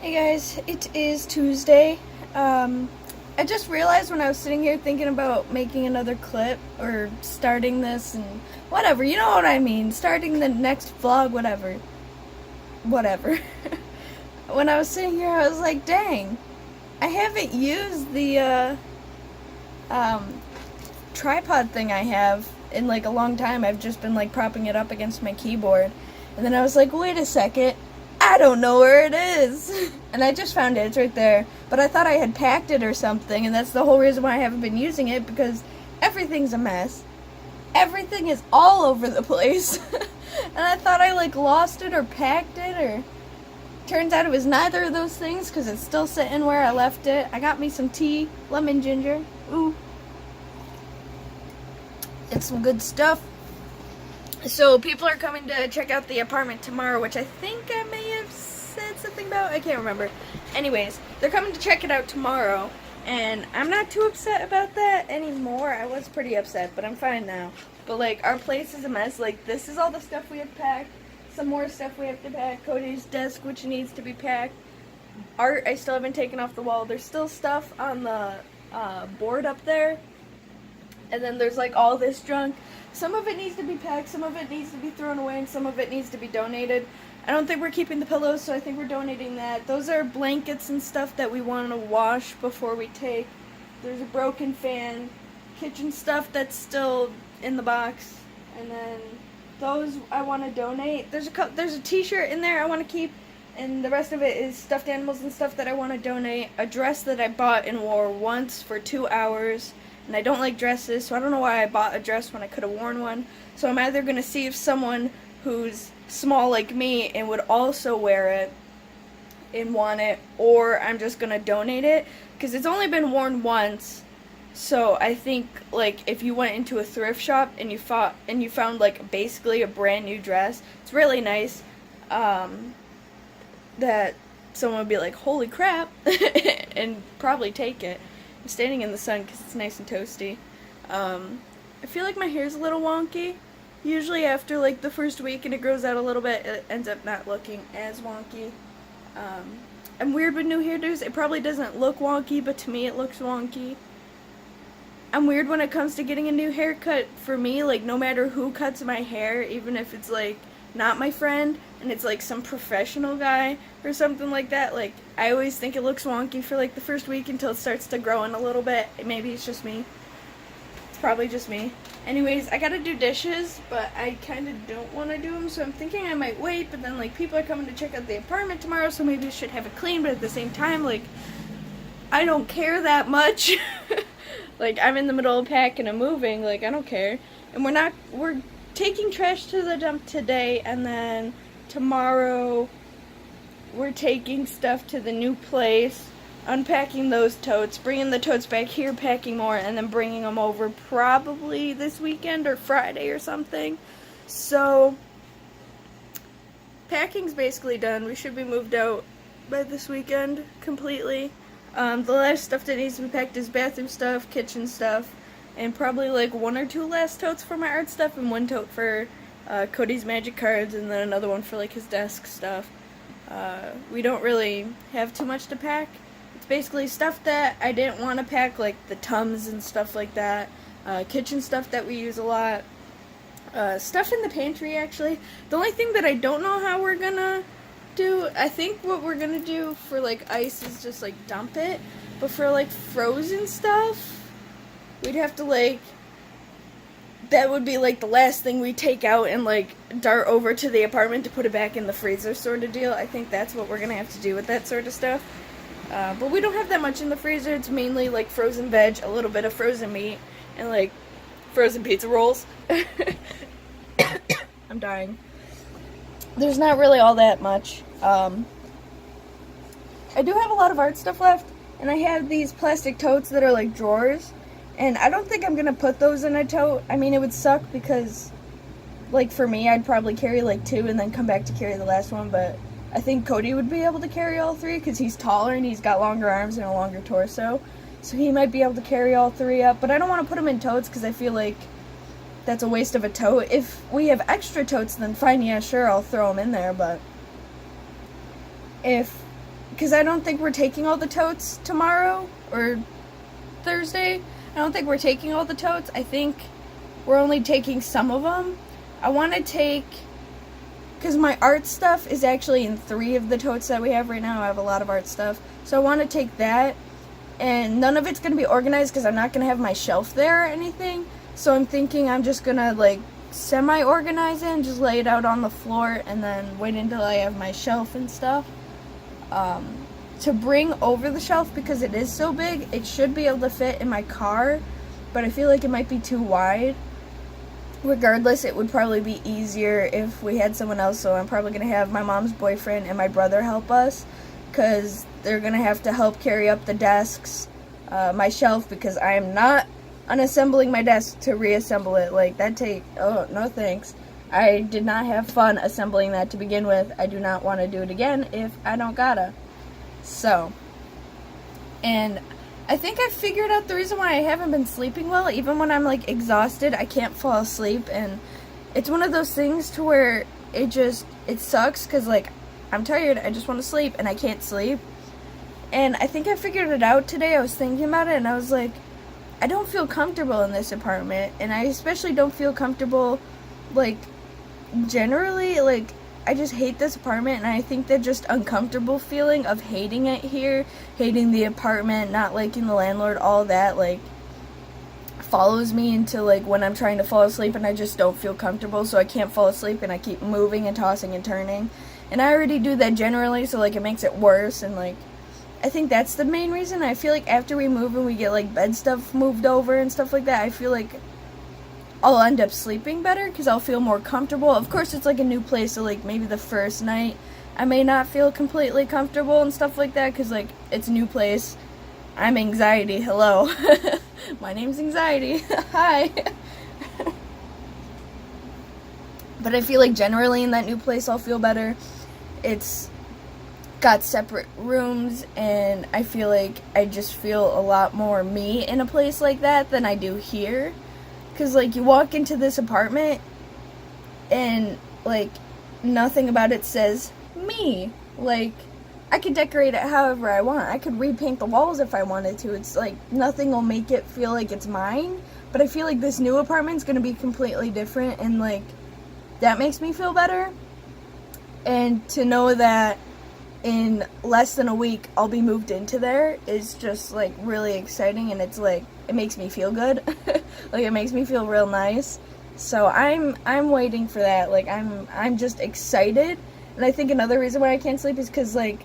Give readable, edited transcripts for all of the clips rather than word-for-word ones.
Hey guys, it is Tuesday. I just realized when I was sitting here thinking about making another clip or starting this and whatever, you know what I mean, starting the next vlog, whatever. When I was sitting here, I was like, dang, I haven't used the tripod thing I have in like a long time. I've just been like propping it up against my keyboard. And then I was like, wait a second, I don't know where it is. And I just found it, it's right there. But I thought I had packed it or something, and that's the whole reason why I haven't been using it, because everything's a mess. Everything is all over the place. And I thought I like lost it or packed it, or turns out it was neither of those things because it's still sitting where I left it. I got me some tea, lemon ginger. Ooh. It's some good stuff. So people are coming to check out the apartment tomorrow, which I think I may have said something about. I can't remember. Anyways, they're coming to check it out tomorrow, and I'm not too upset about that anymore. I was pretty upset, but I'm fine now. But like, our place is a mess. Like, this is all the stuff we have packed. Some more stuff we have to pack. Cody's desk, which needs to be packed. Art, I still haven't taken off the wall. There's still stuff on the board up there. And then there's like all this junk. Some of it needs to be packed, some of it needs to be thrown away, and some of it needs to be donated. I don't think we're keeping the pillows, so I think we're donating that. Those are blankets and stuff that we want to wash before we take. There's a broken fan, kitchen stuff that's still in the box, and then those I want to donate. There's a t-shirt in there I want to keep, and the rest of it is stuffed animals and stuff that I want to donate. A dress that I bought and wore once for 2 hours. And I don't like dresses, so I don't know why I bought a dress when I could have worn one. So I'm either going to see if someone who's small like me and would also wear it and want it, or I'm just going to donate it, because it's only been worn once. So I think like if you went into a thrift shop and you found like basically a brand new dress, it's really nice that someone would be like, holy crap, and probably take it. I'm standing in the sun because it's nice and toasty. I feel like my hair's a little wonky. Usually after like the first week and it grows out a little bit, it ends up not looking as wonky. I'm weird with new hairdos. It probably doesn't look wonky, but to me it looks wonky. I'm weird when it comes to getting a new haircut. For me, like, no matter who cuts my hair, even if it's like not my friend and it's like some professional guy or something like that, like, I always think it looks wonky for like the first week until it starts to grow in a little bit. Maybe it's just me. It's probably just me. Anyways, I gotta do dishes, but I kind of don't want to do them, so I'm thinking I might wait, but then like people are coming to check out the apartment tomorrow, so maybe I should have it clean, but at the same time, like, I don't care that much. Like, I'm in the middle of packing and moving, like, I don't care. And we're taking trash to the dump today, and then tomorrow we're taking stuff to the new place, unpacking those totes, bringing the totes back here, packing more, and then bringing them over probably this weekend or Friday or something. So, packing's basically done. We should be moved out by this weekend completely. The last stuff that needs to be packed is bathroom stuff, kitchen stuff, and probably like 1 or 2 last totes for my art stuff, and 1 tote for Cody's magic cards, and then another one for like his desk stuff. We don't really have too much to pack. It's basically stuff that I didn't want to pack, like the Tums and stuff like that. Kitchen stuff that we use a lot. Stuff in the pantry, actually. The only thing that I don't know how we're gonna do, I think what we're gonna do for like ice is just like dump it. But for like frozen stuff, we'd have to like, that would be like the last thing we take out and like dart over to the apartment to put it back in the freezer sort of deal. I think that's what we're gonna have to do with that sort of stuff. But we don't have that much in the freezer. It's mainly like frozen veg, a little bit of frozen meat, and like frozen pizza rolls. I'm dying. There's not really all that much. I do have a lot of art stuff left, and I have these plastic totes that are like drawers. And I don't think I'm going to put those in a tote. I mean, it would suck because, like, for me, I'd probably carry, like, 2 and then come back to carry the last one. But I think Cody would be able to carry all 3 because he's taller and he's got longer arms and a longer torso. So he might be able to carry all 3 up. But I don't want to put them in totes because I feel like that's a waste of a tote. If we have extra totes, then fine, yeah, sure, I'll throw them in there. But if because I don't think we're taking all the totes tomorrow or Thursday. I don't think we're taking all the totes. I think we're only taking some of them. I want to take, because my art stuff is actually in 3 of the totes that we have right now. I have a lot of art stuff. So I want to take that, and none of it's going to be organized because I'm not going to have my shelf there or anything. So I'm thinking I'm just going to like semi-organize it and just lay it out on the floor and then wait until I have my shelf and stuff. To bring over the shelf, because it is so big, it should be able to fit in my car, but I feel like it might be too wide. Regardless, it would probably be easier if we had someone else, so I'm probably going to have my mom's boyfriend and my brother help us, because they're going to have to help carry up the desks, my shelf, because I am not unassembling my desk to reassemble it. Like, oh, no thanks. I did not have fun assembling that to begin with. I do not want to do it again if I don't gotta. So, and I think I figured out the reason why I haven't been sleeping well. Even when I'm like exhausted, I can't fall asleep, and it's one of those things to where it sucks, because like I'm tired, I just want to sleep and I can't sleep. And I think I figured it out today. I was thinking about it and I was like, I don't feel comfortable in this apartment, and I especially don't feel comfortable like generally, like I just hate this apartment, and I think that just uncomfortable feeling of hating it here, hating the apartment, not liking the landlord, all that, like, follows me into, like, when I'm trying to fall asleep and I just don't feel comfortable, so I can't fall asleep and I keep moving and tossing and turning. And I already do that generally, so, like, it makes it worse, and, like, I think that's the main reason. I feel like after we move and we get, like, bed stuff moved over and stuff like that, I feel like I'll end up sleeping better because I'll feel more comfortable. Of course, it's like a new place, so like maybe the first night I may not feel completely comfortable and stuff like that because like it's a new place. I'm anxiety. Hello. My name's Anxiety. Hi. But I feel like generally in that new place I'll feel better. It's got separate rooms, and I feel like I just feel a lot more me in a place like that than I do here. Because, like, you walk into this apartment, and, like, nothing about it says me. Like, I could decorate it however I want. I could repaint the walls if I wanted to. It's, like, nothing will make it feel like it's mine. But I feel like this new apartment's going to be completely different, and, like, that makes me feel better. And to know that in less than a week I'll be moved into there is just, like, really exciting, and it's, like, it makes me feel good. Like, it makes me feel real nice. So I'm waiting for that. Like, I'm just excited. And I think another reason why I can't sleep is because, like,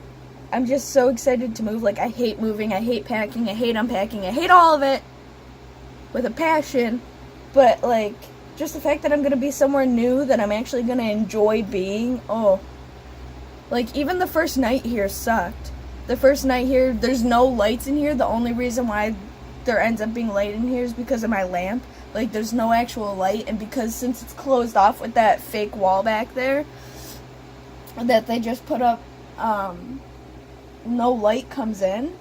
I'm just so excited to move. Like, I hate moving, I hate packing, I hate unpacking, I hate all of it with a passion. But, like, just the fact that I'm going to be somewhere new that I'm actually going to enjoy being, oh. Like, even the first night here sucked. The first night here, there's no lights in here. The only reason why there ends up being light in here is because of my lamp. Like, there's no actual light, and because since it's closed off with that fake wall back there that they just put up, no light comes in.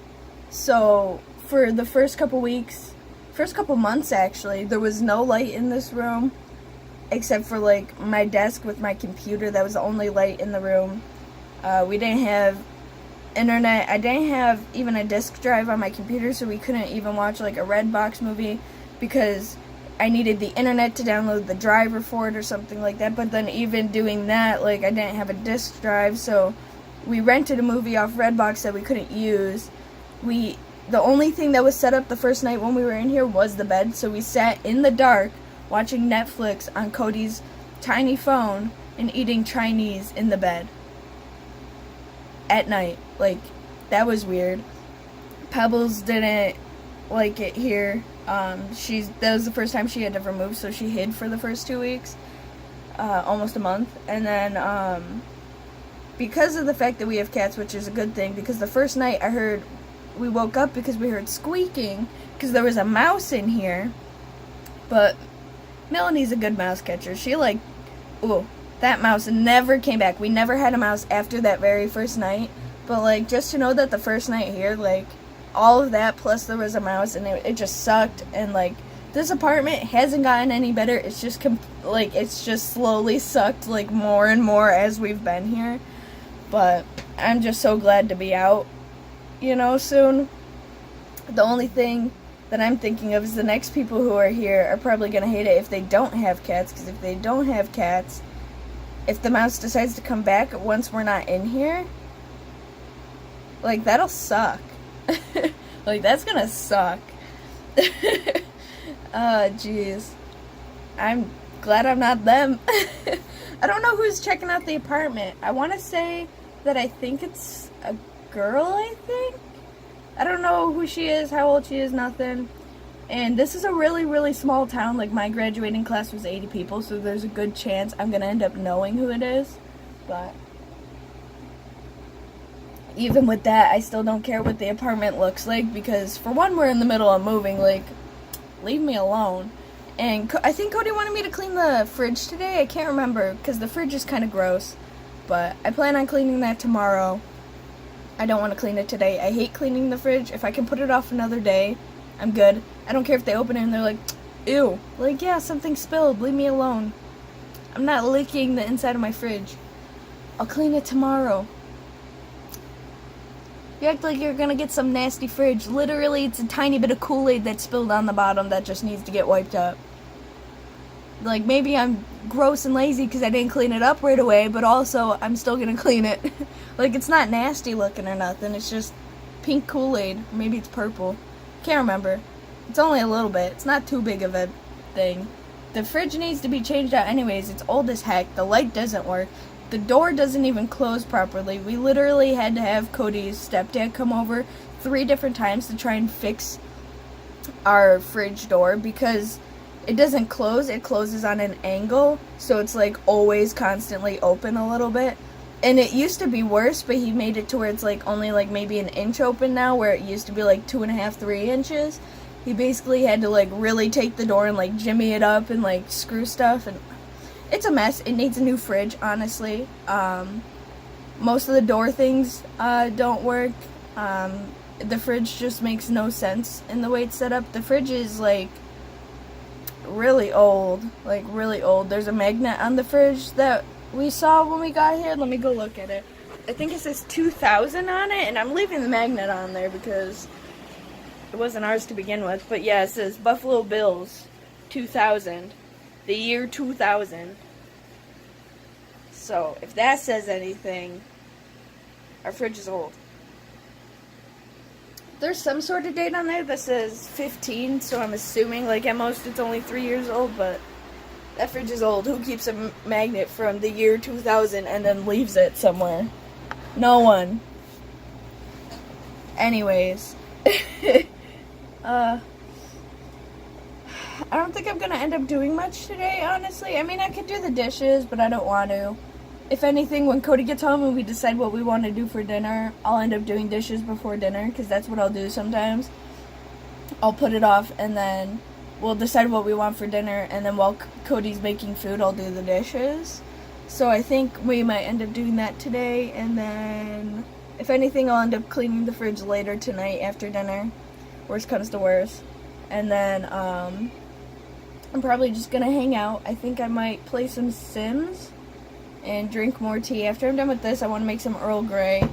So for the first couple months actually, there was no light in this room except for like my desk with my computer. That was the only light in the room. We didn't have internet. I didn't have even a disk drive on my computer, so we couldn't even watch like a Redbox movie because I needed the internet to download the driver for it or something like that. But then even doing that, like, I didn't have a disk drive, so we rented a movie off Redbox that we couldn't use. The only thing that was set up the first night when we were in here was the bed, so we sat in the dark watching Netflix on Cody's tiny phone and eating Chinese in the bed at night. Like, that was weird. Pebbles didn't like it here. That was the first time she had ever moved, so she hid for the first 2 weeks, almost a month. And then because of the fact that we have cats, which is a good thing, because the first night we woke up because we heard squeaking because there was a mouse in here. But Melanie's a good mouse catcher. She that mouse never came back. We never had a mouse after that very first night. But like, just to know that the first night here, like, all of that plus there was a mouse, and it just sucked. And like, this apartment hasn't gotten any better. It's just it's just slowly sucked like more and more as we've been here. But I'm just so glad to be out, you know, soon. The only thing that I'm thinking of is the next people who are here are probably going to hate it if they don't have cats, because if they don't have cats, if the mouse decides to come back once we're not in here, like, that'll suck. Like, that's gonna suck. Jeez. I'm glad I'm not them. I don't know who's checking out the apartment. I want to say that I think it's a girl, I think? I don't know who she is, how old she is, nothing. And this is a really, really small town. Like, my graduating class was 80 people, so there's a good chance I'm gonna end up knowing who it is. But even with that, I still don't care what the apartment looks like, because for one, we're in the middle of moving. Like, leave me alone. And I think Cody wanted me to clean the fridge today. I can't remember, because the fridge is kind of gross. But I plan on cleaning that tomorrow. I don't want to clean it today. I hate cleaning the fridge. If I can put it off another day, I'm good. I don't care if they open it and they're like, ew. Like, yeah, something spilled. Leave me alone. I'm not licking the inside of my fridge. I'll clean it tomorrow. You act like you're gonna get some nasty fridge. Literally, it's a tiny bit of Kool-Aid that spilled on the bottom that just needs to get wiped up. Like, maybe I'm gross and lazy because I didn't clean it up right away, but also, I'm still gonna clean it. Like, it's not nasty looking or nothing. It's just pink Kool-Aid. Maybe it's purple. Can't remember. It's only a little bit. It's not too big of a thing. The fridge needs to be changed out anyways. It's old as heck. The light doesn't work. The door doesn't even close properly. We literally had to have Cody's stepdad come over 3 different times to try and fix our fridge door because it doesn't close. It closes on an angle, so it's like always constantly open a little bit. And it used to be worse, but he made it to where it's like only like maybe an inch open now, where it used to be like 2.5, 3 inches. He basically had to like really take the door and like jimmy it up and like screw stuff, and it's a mess. It needs a new fridge, honestly. Most of the door things don't work. The fridge just makes no sense in the way it's set up. The fridge is like really old, like really old. There's a magnet on the fridge that we saw when we got here. Let me go look at it. I think it says 2000 on it, and I'm leaving the magnet on there because it wasn't ours to begin with. But yeah, it says Buffalo Bills 2000. The year 2000. So, if that says anything, our fridge is old. There's some sort of date on there that says 15, so I'm assuming, like, at most it's only 3 years old, but that fridge is old. Who keeps a magnet from the year 2000 and then leaves it somewhere? No one. Anyways. I don't think I'm going to end up doing much today, honestly. I mean, I could do the dishes, but I don't want to. If anything, when Cody gets home and we decide what we want to do for dinner, I'll end up doing dishes before dinner, because that's what I'll do sometimes. I'll put it off, and then we'll decide what we want for dinner, and then while Cody's making food, I'll do the dishes. So I think we might end up doing that today, and then, if anything, I'll end up cleaning the fridge later tonight after dinner. Worst comes to worst. And then, I'm probably just gonna hang out. I think I might play some Sims and drink more tea. After I'm done with this, I want to make some Earl Grey,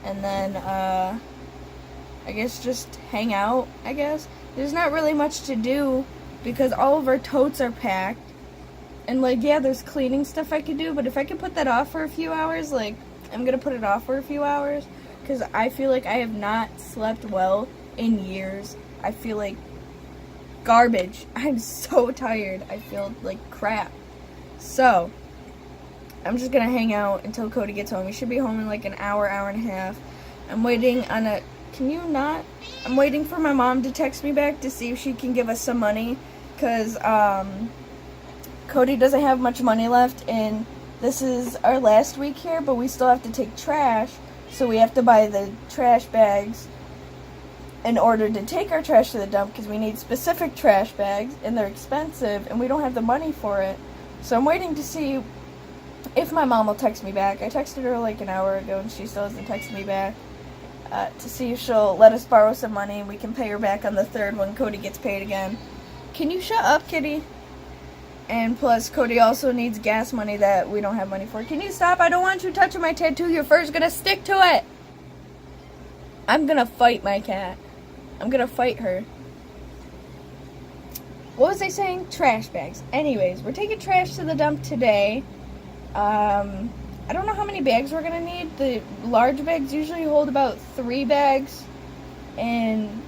and then I guess just hang out, I guess. There's not really much to do because all of our totes are packed, and like, yeah, there's cleaning stuff I could do, but if I could put that off for a few hours, like, I'm gonna put it off for a few hours because I feel like I have not slept well in years. I feel like garbage. I'm so tired. I feel like crap. So, I'm just gonna hang out until Cody gets home. He should be home in like an hour, hour and a half. I'm waiting on a... Can you not? I'm waiting for my mom to text me back to see if she can give us some money. Because, Cody doesn't have much money left. And this is our last week here, but we still have to take trash. So we have to buy the trash bags in order to take our trash to the dump, because we need specific trash bags, and they're expensive, and we don't have the money for it. So I'm waiting to see if my mom will text me back. I texted her like an hour ago, and she still hasn't texted me back, to see if she'll let us borrow some money, and we can pay her back on the 3rd when Cody gets paid again. Can you shut up, kitty? And plus, Cody also needs gas money that we don't have money for. Can you stop? I don't want you touching my tattoo. Your fur's gonna stick to it. I'm gonna fight my cat. I'm gonna fight her. What was I saying? Trash bags. Anyways, we're taking trash to the dump today. I don't know how many bags we're gonna need. The large bags usually hold about 3 bags. And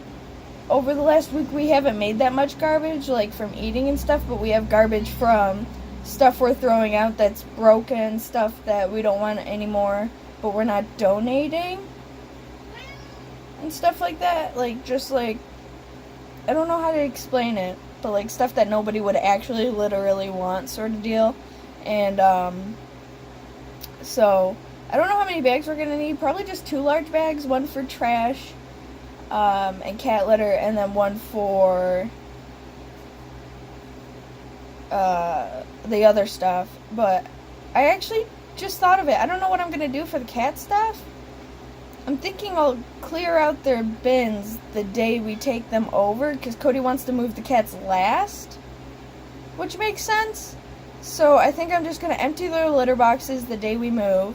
over the last week we haven't made that much garbage, like from eating and stuff, but we have garbage from stuff we're throwing out that's broken, stuff that we don't want anymore, but we're not donating. And stuff like that. Like, just like, I don't know how to explain it, but like stuff that nobody would actually literally want, sort of deal. And, so, I don't know how many bags we're gonna need. Probably just 2 large bags, one for trash, and cat litter, and then one for, the other stuff. But I actually just thought of it. I don't know what I'm gonna do for the cat stuff. I'm thinking I'll clear out their bins the day we take them over, because Cody wants to move the cats last, which makes sense. So I think I'm just going to empty their litter boxes the day we move,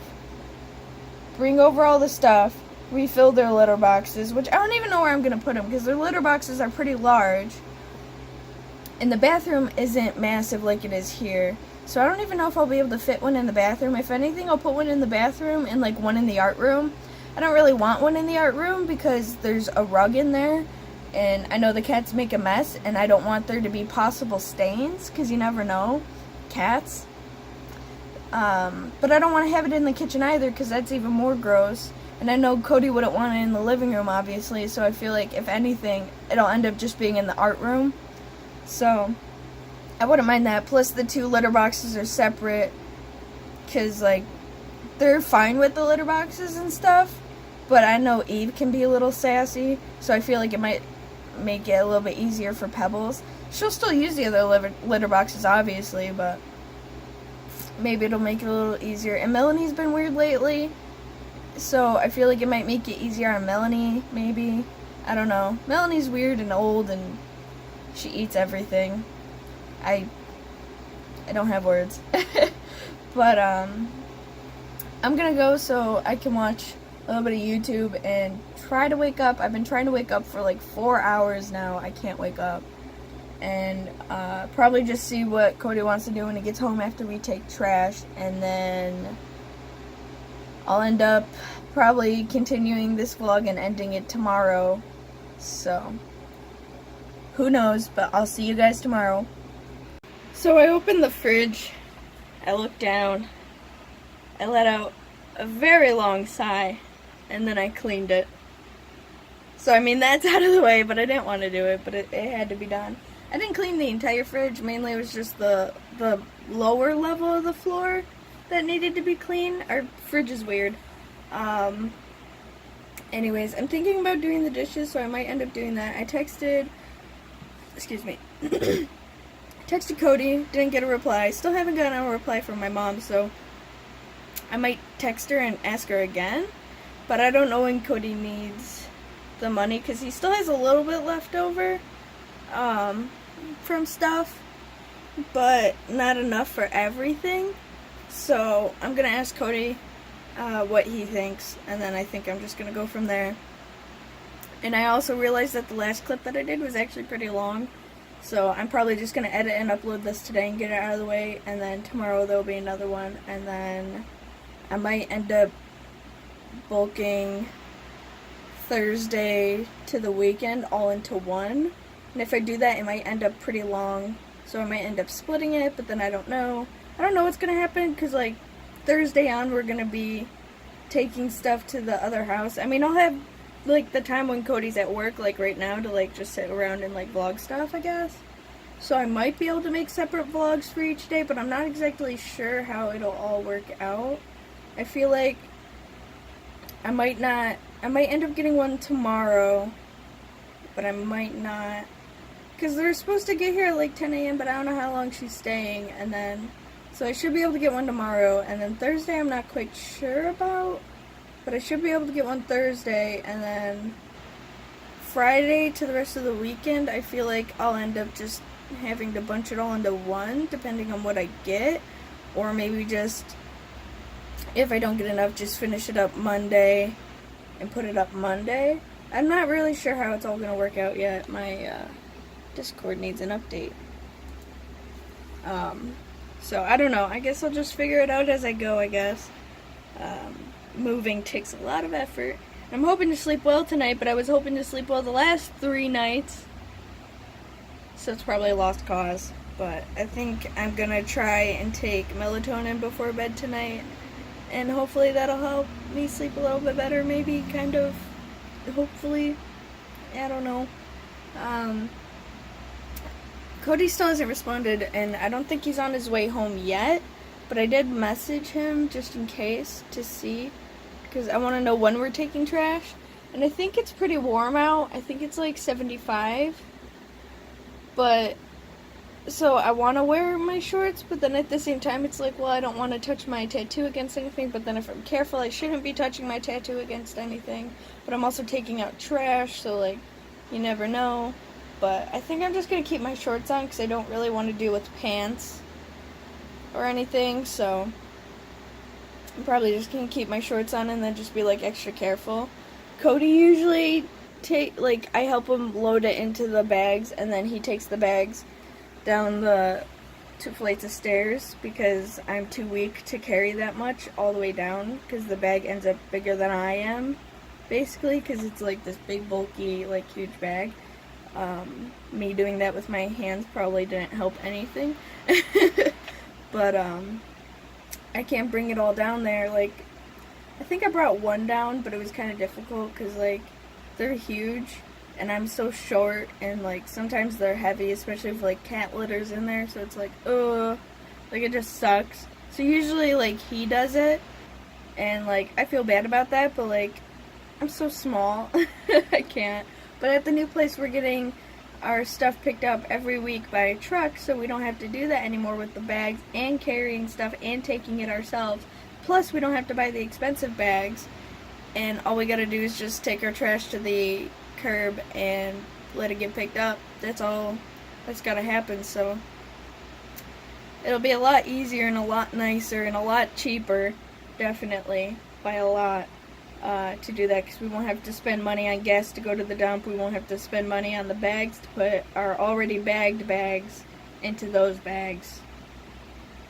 bring over all the stuff, refill their litter boxes, which I don't even know where I'm going to put them, because their litter boxes are pretty large, and the bathroom isn't massive like it is here. So I don't even know if I'll be able to fit one in the bathroom. If anything, I'll put one in the bathroom and like one in the art room. I don't really want one in the art room because there's a rug in there, and I know the cats make a mess, and I don't want there to be possible stains, because you never know. Cats. But I don't want to have it in the kitchen either, because that's even more gross. And I know Cody wouldn't want it in the living room, obviously, so I feel like, if anything, it'll end up just being in the art room. So, I wouldn't mind that. Plus, the 2 litter boxes are separate, because, like, they're fine with the litter boxes and stuff, but I know Eve can be a little sassy, so I feel like it might make it a little bit easier for Pebbles. She'll still use the other litter boxes, obviously, but maybe it'll make it a little easier. And Melanie's been weird lately, so I feel like it might make it easier on Melanie, maybe. I don't know. Melanie's weird and old, and she eats everything. I don't have words. But, I'm gonna go so I can watch a little bit of YouTube and try to wake up. I've been trying to wake up for like 4 hours now. I can't wake up. And probably just see what Cody wants to do when he gets home after we take trash. And then I'll end up probably continuing this vlog and ending it tomorrow. So, who knows, but I'll see you guys tomorrow. So I opened the fridge. I looked down. I let out a very long sigh, and then I cleaned it. So, I mean, that's out of the way, but I didn't want to do it, but it had to be done. I didn't clean the entire fridge, mainly it was just the lower level of the floor that needed to be cleaned. Our fridge is weird. Anyways, I'm thinking about doing the dishes, so I might end up doing that. I texted, excuse me, texted Cody, didn't get a reply. Still haven't gotten a reply from my mom, so I might text her and ask her again, but I don't know when Cody needs the money, because he still has a little bit left over from stuff, but not enough for everything. So I'm gonna ask Cody what he thinks, and then I think I'm just gonna go from there. And I also realized that the last clip that I did was actually pretty long, so I'm probably just gonna edit and upload this today and get it out of the way, and then tomorrow there'll be another one, and then I might end up bulking Thursday to the weekend all into one. And if I do that, it might end up pretty long. So I might end up splitting it, but then I don't know. I don't know what's going to happen, because, like, Thursday on, we're going to be taking stuff to the other house. I mean, I'll have, like, the time when Cody's at work, like, right now, to, like, just sit around and, like, vlog stuff, I guess. So I might be able to make separate vlogs for each day, but I'm not exactly sure how it'll all work out. I feel like I might end up getting one tomorrow, but I might not, because they're supposed to get here at like 10 a.m., but I don't know how long she's staying, and then, so I should be able to get one tomorrow, and then Thursday I'm not quite sure about, but I should be able to get one Thursday, and then Friday to the rest of the weekend, I feel like I'll end up just having to bunch it all into one, depending on what I get, or maybe just, if I don't get enough, just finish it up Monday and put it up Monday. I'm not really sure how it's all going to work out yet. My Discord needs an update. So I don't know. I guess I'll just figure it out as I go, I guess. Moving takes a lot of effort. I'm hoping to sleep well tonight, but I was hoping to sleep well the last 3 nights. So it's probably a lost cause. But I think I'm going to try and take melatonin before bed tonight. And hopefully that'll help me sleep a little bit better, maybe, kind of. Hopefully. I don't know. Cody still hasn't responded, and I don't think he's on his way home yet. But I did message him just in case to see, because I want to know when we're taking trash. And I think it's pretty warm out. I think it's like 75. But, so I want to wear my shorts, but then at the same time it's like, well, I don't want to touch my tattoo against anything. But then if I'm careful, I shouldn't be touching my tattoo against anything. But I'm also taking out trash, so like, you never know. But I think I'm just going to keep my shorts on because I don't really want to deal with pants or anything, so I'm probably just going to keep my shorts on and then just be, like, extra careful. Cody usually I help him load it into the bags, and then he takes the bags down the 2 flights of stairs because I'm too weak to carry that much all the way down because the bag ends up bigger than I am, basically, because it's, like, this big, bulky, like, huge bag. Me doing that with my hands probably didn't help anything. But, I can't bring it all down there. Like, I think I brought one down, but it was kind of difficult because, like, they're huge, and I'm so short, and, like, sometimes they're heavy, especially if, like, cat litter's in there, so it's like, ugh, like, it just sucks. So usually, like, he does it, and, like, I feel bad about that, but, like, I'm so small, I can't. But at the new place, we're getting our stuff picked up every week by a truck, so we don't have to do that anymore with the bags and carrying stuff and taking it ourselves. Plus, we don't have to buy the expensive bags, and all we gotta do is just take our trash to the curb and let it get picked up. That's all that's gotta happen, so it'll be a lot easier and a lot nicer and a lot cheaper, definitely, by a lot. To do that, because we won't have to spend money on gas to go to the dump. We won't have to spend money on the bags to put our already bagged bags into those bags.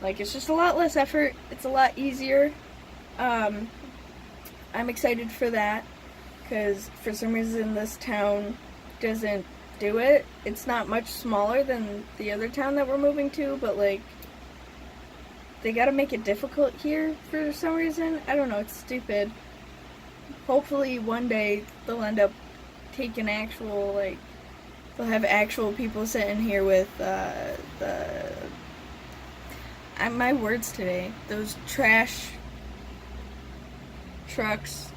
Like, it's just a lot less effort. It's a lot easier. I'm excited for that, because for some reason this town doesn't do it. It's not much smaller than the other town that we're moving to, but, like, they gotta make it difficult here for some reason. I don't know, it's stupid. Hopefully one day they'll end up taking actual, like, they'll have actual people sitting here with my words today, those trash trucks.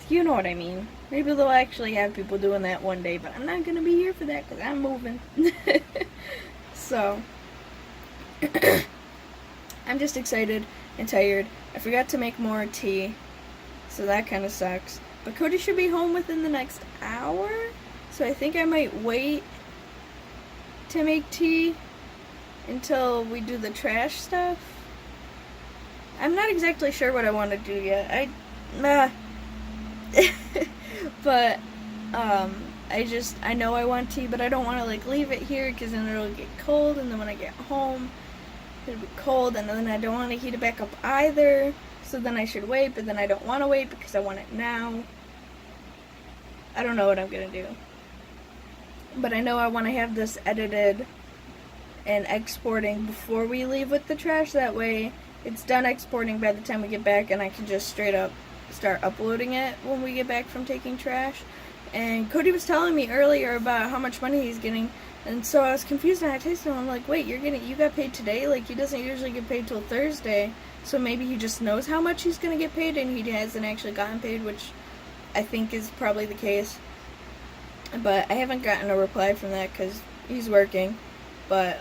You know what I mean. Maybe they'll actually have people doing that one day, but I'm not going to be here for that because I'm moving. So, I'm just excited and tired. I forgot to make more tea. So that kind of sucks. But Cody should be home within the next hour. So I think I might wait to make tea until we do the trash stuff. I'm not exactly sure what I want to do yet. But I know I want tea, but I don't want to, like, leave it here because then it'll get cold, and then when I get home it'll be cold, and then I don't want to heat it back up either. So then I should wait, but then I don't want to wait because I want it now. I don't know what I'm going to do. But I know I want to have this edited and exporting before we leave with the trash. That way it's done exporting by the time we get back, and I can just straight up start uploading it when we get back from taking trash. And Cody was telling me earlier about how much money he's getting, and so I was confused, and I texted him. I'm like, wait, you got paid today? Like, he doesn't usually get paid till Thursday. So maybe he just knows how much he's going to get paid and he hasn't actually gotten paid, which I think is probably the case. But I haven't gotten a reply from that because he's working. But,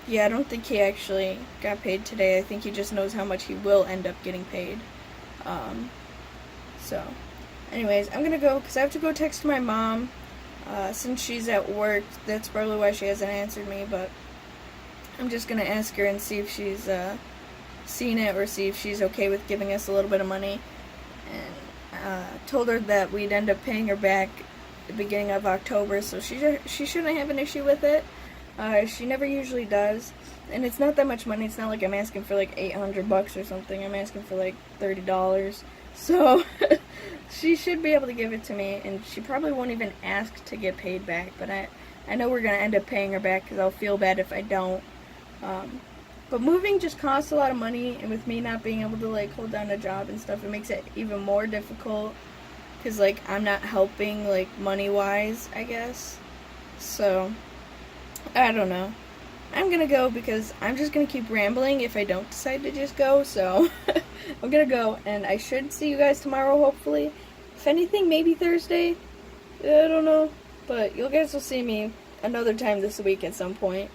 yeah, I don't think he actually got paid today. I think he just knows how much he will end up getting paid. So, anyways, I'm going to go because I have to go text my mom. Since she's at work, that's probably why she hasn't answered me, but I'm just going to ask her and see if she's seen it or see if she's okay with giving us a little bit of money. And told her that we'd end up paying her back at the beginning of October, so she shouldn't have an issue with it. She never usually does. And it's not that much money. It's not like I'm asking for like $800 or something. I'm asking for like $30. So she should be able to give it to me, and she probably won't even ask to get paid back. But I know we're going to end up paying her back because I'll feel bad if I don't. But moving just costs a lot of money, and with me not being able to like hold down a job and stuff, it makes it even more difficult because like I'm not helping like money-wise, I guess. So I don't know. I'm gonna go because I'm just gonna keep rambling if I don't decide to just go, so I'm gonna go, and I should see you guys tomorrow, hopefully. If anything, maybe Thursday. I don't know. But you guys will see me another time this week at some point.